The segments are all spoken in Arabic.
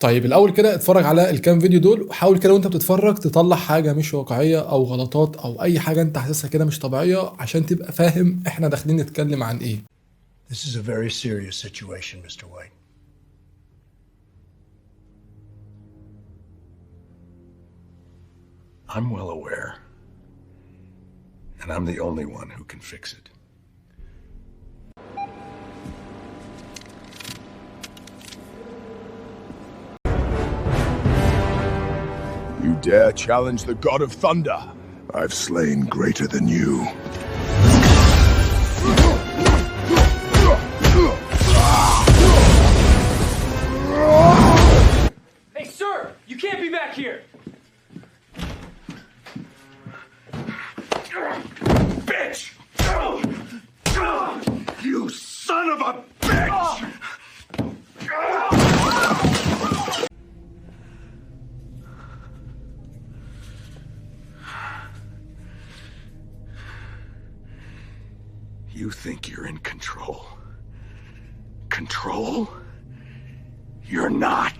طيب الاول كده اتفرج على الكام فيديو دول، وحاول كده وانت بتتفرج تطلع حاجه مش واقعيه او غلطات او اي حاجه انت حاسسها كده مش طبيعيه، عشان تبقى فاهم احنا داخلين نتكلم عن ايه. This is a very serious situation, Mr. White. I'm well aware. And I'm the only one who can fix it. You dare challenge the God of Thunder? I've slain greater than you. Hey, sir! You can't be back here! Bitch! You son of a bitch! You think you're in control. Control? You're not.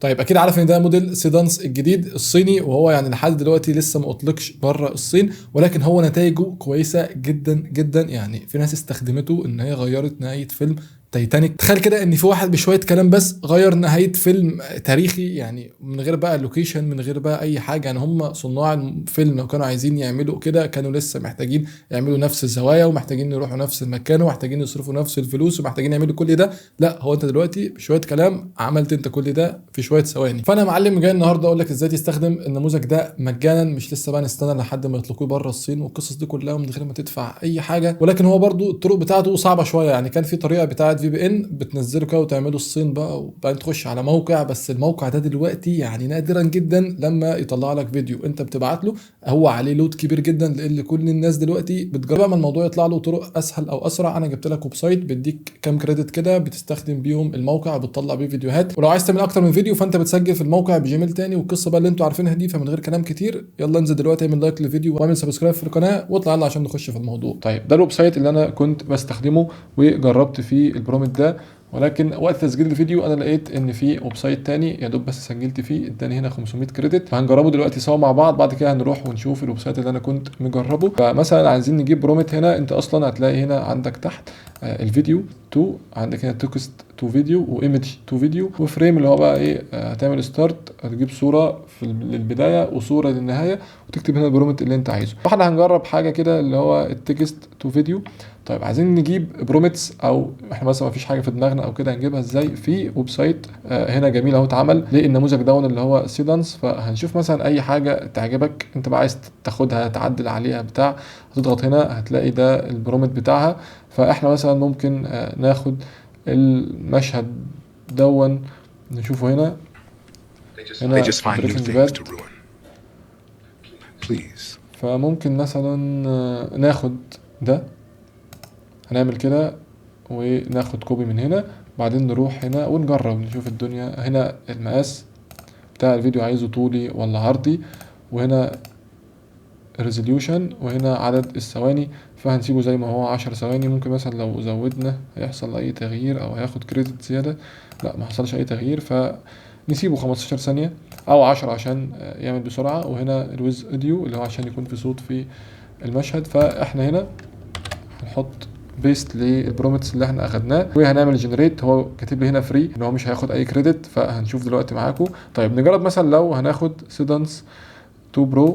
طيب اكيد عارف ان ده موديل سيدانس الجديد الصيني، وهو يعني لحد دلوقتي لسه ما اطلقش بره الصين، ولكن هو نتائجه كويسه جدا جدا. يعني في ناس استخدمته ان هي غيرت نهايه فيلم تايتانيك. تخيل كده ان في واحد بشويه كلام بس غير نهايه فيلم تاريخي، يعني من غير بقى اللوكيشن، من غير بقى اي حاجه. يعني هم صناع الفيلم لو كانوا عايزين يعملوا كده كانوا لسه محتاجين يعملوا نفس الزوايا، ومحتاجين يروحوا نفس المكان، ومحتاجين يصرفوا نفس الفلوس، ومحتاجين يعملوا كل ده. لا، هو انت دلوقتي بشويه كلام عملت انت كل ده في شويه ثواني. فانا يا معلم جاي النهارده اقول لك ازاي تستخدم النموذج ده مجانا، مش لسه بقى نستنى لحد ما يطلقوه بره الصين والقصص دي كلها من غير ما تدفع اي حاجه. ولكن هو برضو الطرق بتاعته صعبه شويه. يعني كان في طريقه بتاعه في بي ان بتنزله كده وتعمله الصين بقى، وبعدين تخش على موقع، بس الموقع ده دلوقتي يعني نادرا جدا لما يطلع لك فيديو انت بتبعت له هو عليه لود كبير جدا، لان كل الناس دلوقتي بتجرب ما الموضوع يطلع له طرق اسهل او اسرع. انا جبت لك ويب سايت بيديك كام كريدت كده بتستخدم بيهم الموقع وبتطلع بيه فيديوهات، ولو عايز تعمل اكتر من فيديو فانت بتسجل في الموقع بجيميل تاني، والقصه بقى اللي انتوا عارفينها دي. فمن غير كلام كتير يلا انزل دلوقتي اعمل لايك للفيديو واعمل سبسكرايب في القناه واطلع يلا عشان نخش في الموضوع. طيب ده الويب سايت اللي انا كنت بستخدمه وجربت فيه البرومت ده، ولكن وقت تسجيل الفيديو انا لقيت ان في ويب سايت تاني يا دوب بس سجلت فيه اداني هنا 500 كريدت. فهنجربه دلوقتي سوا مع بعض، بعد كده هنروح ونشوف الويب سايت اللي انا كنت مجربه. فمثلا عايزين نجيب برومت هنا، انت اصلا هتلاقي هنا عندك تحت الفيديو تو، عندك هنا تكست تو فيديو، وايمج تو فيديو، وفريم اللي هو بقى ايه، هتعمل ستارت، هتجيب صوره في للبدايه وصوره للنهايه، وتكتب هنا البرومت اللي انت عايزه. فاحنا هنجرب حاجه كده اللي هو التكست تو فيديو. طيب عايزين نجيب برومتس، او احنا مثلا ما فيش حاجه في دماغنا او كده، هنجيبها ازاي؟ في ويب سايت هنا جميل اهو اتعمل للنموذج ده اللي هو سيدانس. فهنشوف مثلا اي حاجه تعجبك انت بقى عايز تاخدها تعدل عليها بتاع، هتضغط هنا هتلاقي ده البرومت بتاعها. فاحنا مثلا ممكن ناخد المشهد نشوفه هنا. They just find new things to ruin. Please. فممكن مثلا ناخد ده، هنعمل كده وناخد كوبي من هنا، بعدين نروح هنا ونجرب نشوف الدنيا. هنا المقاس بتاع الفيديو عايزه طولي ولا عرضي، وهنا ريزوليوشن، وهنا عدد الثواني. فهنسيبه زي ما هو 10 ثواني. ممكن مثلا لو زودنا هيحصل اي تغيير او هياخد كريدت زيادة، لا ما حصلش اي تغيير، فنسيبه 15 ثانية او 10 عشان يعمل بسرعة. وهنا الويز اوديو اللي هو عشان يكون في صوت في المشهد. فاحنا هنا هنحط بيست للبرومتس اللي احنا اخدناه، وهنعمل جنريت. هو كاتب لي هنا فري ان هو مش هياخد اي كريدت، فهنشوف دلوقتي معاكم. طيب نجرب مثلا لو هناخد سيدانس 2 برو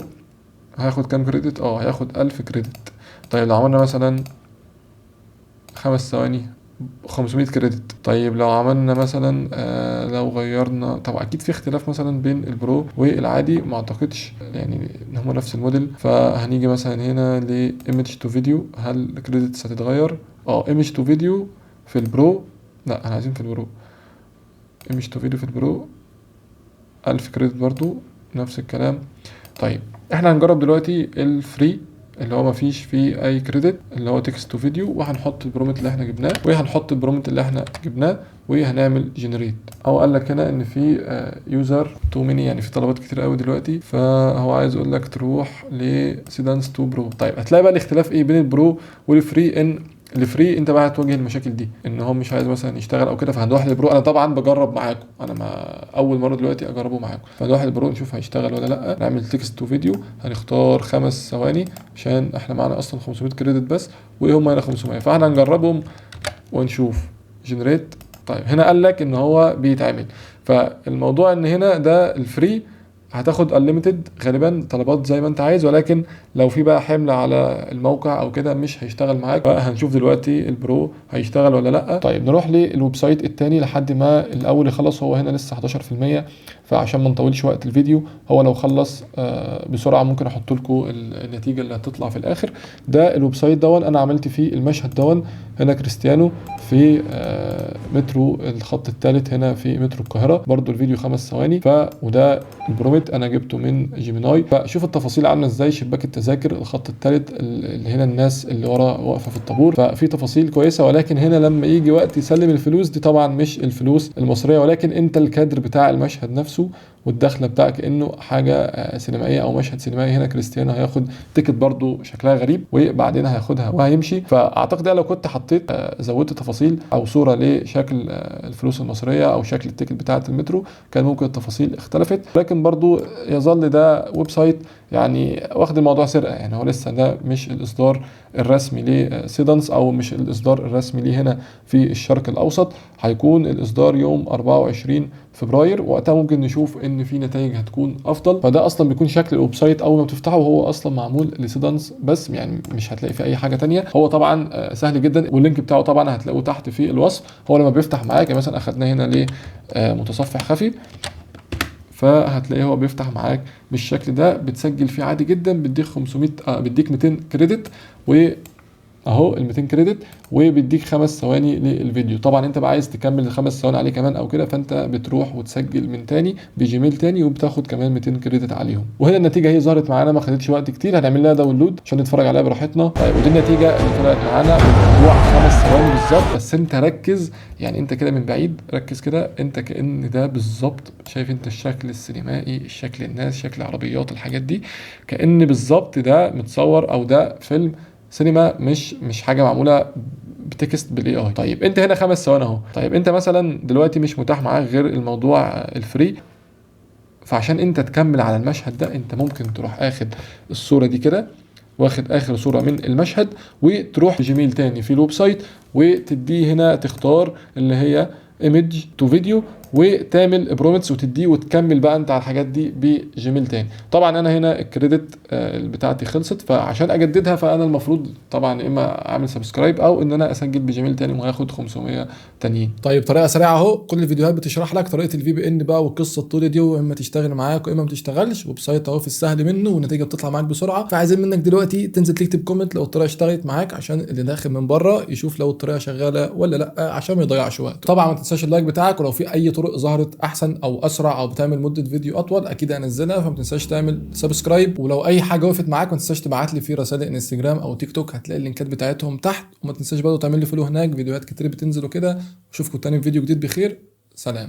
هياخد كام كريدت؟ هياخد 1000 كريدت. طيب لو عملنا مثلا 5 ثواني 500 كريدت. طيب لو عملنا مثلا لو غيرنا، طبعا اكيد في اختلاف مثلا بين البرو والعادي، ما اعتقدش يعني ان هم نفس الموديل. فهنيجي مثلا هنا لايمج تو فيديو، هل الكريدتس هتتغير؟ ايمج تو فيديو في البرو، لا احنا عايزين في البرو. ايمج تو فيديو في البرو 1000 كريدت برضو نفس الكلام. طيب احنا هنجرب دلوقتي الفري اللي هو مفيش فيه اي كريدت، اللي هو تكست تو فيديو، وهنحط البرومت اللي احنا جبناه، وهنعمل جنريت. او قال لك هنا ان في يوزر تو ميني، يعني في طلبات كتير قوي دلوقتي، فهو عايز يقول لك تروح لسيدانس 2 برو. طيب هتلاقي بقى الاختلاف ايه بين البرو والفري، ان الفري انت بقى هتواجه المشاكل دي، ان هو مش عايز مثلا يشتغل او كده، فهنروح للبرو. انا طبعا بجرب معاكم، انا ما اول مره دلوقتي اجربه معاكم، فنروح للبرو نشوف هيشتغل ولا لا. نعمل تكست تو فيديو، هنختار 5 ثواني عشان احنا معانا اصلا 500 كريدت بس، وهم هنا 500، فاحنا هنجربهم ونشوف. جنريت. طيب هنا قال لك ان هو بيتعمل، فالموضوع ان هنا ده الفري هتاخد unlimited غالبا طلبات زي ما انت عايز، ولكن لو في بقى حمل على الموقع او كده مش هيشتغل معاك. فهنشوف دلوقتي البرو هيشتغل ولا لا. طيب نروح للويب سايت التاني لحد ما الاول يخلص. هو هنا لسه 11%، فعشان ما نطولش وقت الفيديو، هو لو خلص بسرعه ممكن احط لكم النتيجه اللي هتطلع في الاخر. ده الويب سايت دون انا عملت فيه المشهد دون. هنا كريستيانو في مترو الخط الثالث، هنا في مترو القاهره، برضو الفيديو 5 ثواني. وده البروميت انا جبته من جيميناي. فشوف التفاصيل عامله ازاي، شباك التذاكر الخط الثالث اللي هنا الناس اللي ورا واقفه في الطابور، ففي تفاصيل كويسه. ولكن هنا لما يجي وقت يسلم الفلوس دي، طبعا مش الفلوس المصريه، ولكن انت الكادر بتاع المشهد نفسه والدخله بتاعك كانه حاجه سينمائيه او مشهد سينمائي. هنا كريستيانو هياخد تيكت برضو شكلها غريب، وبعدين هياخدها وهيمشي. فاعتقد لو كنت حطيت زودت تفاصيل او صوره لشكل الفلوس المصريه او شكل التيكت بتاعه المترو، كان ممكن التفاصيل اختلفت. لكن برضو يظل ده ويب سايت يعني واخد الموضوع سرقه، يعني هو لسه ده مش الاصدار الرسمي لسيدانس، او مش الاصدار الرسمي ليه هنا في الشرق الاوسط. هيكون الاصدار يوم 24 فبراير، وقتها ممكن نشوف ان في نتائج هتكون افضل. فده اصلا بيكون شكل الويب سايت اول ما بتفتحه، وهو اصلا معمول لسيدانس بس، يعني مش هتلاقي فيه اي حاجه تانية. هو طبعا سهل جدا، واللينك بتاعه طبعا هتلاقوه تحت في الوصف. هو لما بيفتح معاك، يعني مثلا اخدناه هنا لمتصفح خفي، فهتلاقيه هو بيفتح معاك بالشكل ده، بتسجل فيه عادي جدا، بيديك بيديك 200 كريدت، اهو ال 200 كريدت، وبيديك 5 ثواني للفيديو. طبعا انت بقى عايز تكمل ال5 ثواني عليه كمان او كده، فانت بتروح وتسجل من تاني بجيميل تاني، وبتاخد كمان 200 كريدت عليهم. وهنا النتيجه هي ظهرت معانا، ما خدتش وقت كتير. هنعمل لها داونلود عشان نتفرج عليها براحتنا. طيب ودي النتيجه اللي طلعت معانا بموضوع 5 ثواني بالظبط. بس انت ركز، يعني انت كده من بعيد ركز كده، انت كأن ده بالظبط، شايف انت الشكل السينمائي، الشكل الناس، شكل عربيات، الحاجات دي، كأن بالظبط ده متصور او ده فيلم سينما، مش حاجه معموله بتكست بالاي اي. طيب انت هنا 5 ثواني اهو. طيب انت مثلا دلوقتي مش متاح معاك غير الموضوع الفري، فعشان انت تكمل على المشهد ده، انت ممكن تروح اخد الصوره دي كده، واخد اخر صوره من المشهد، وتروح جيميل تاني في الويب سايت، وتديه هنا تختار اللي هي ايمج تو فيديو، وتعمل برومتس وتديه، وتكمل بقى انت على الحاجات دي بجيميل تاني. طبعا انا هنا الكريدت بتاعتي خلصت، فعشان اجددها فانا المفروض طبعا اما اعمل سبسكرايب او ان انا اسجل بجيميل تاني وهاخد 500 تانيين. طيب طريقه سريعه اهو، كل الفيديوهات بتشرح لك طريقه الفي بي ان بقى، والقصه الطويله دي، واما تشتغل معاك واما ما تشتغلش. ويب سايت اهو في السهل منه، والنتيجه بتطلع معاك بسرعه. فعايزين منك دلوقتي تنزل تكتب كومنت لو الطريقه اشتغلت معاك، عشان اللي داخل من بره يشوف لو الطريقه شغاله ولا لا، عشان ما يضيعش وقت. طبعا ما تنساش اللايك بتاعك، ولو في اي طرق ظهرت احسن او اسرع او بتعمل مده فيديو اطول اكيد هنزلها. فما تنساش تعمل سبسكرايب، ولو اي حاجه وقفت معاك ما تنساش تبعت لي في رسائل انستجرام او تيك توك، هتلاقي اللينكات بتاعتهم تحت. وما تنساش برضه تعمل لي فولو هناك، فيديوهات كتير بتنزل وكده. اشوفكم تاني في فيديو جديد بخير. سلام.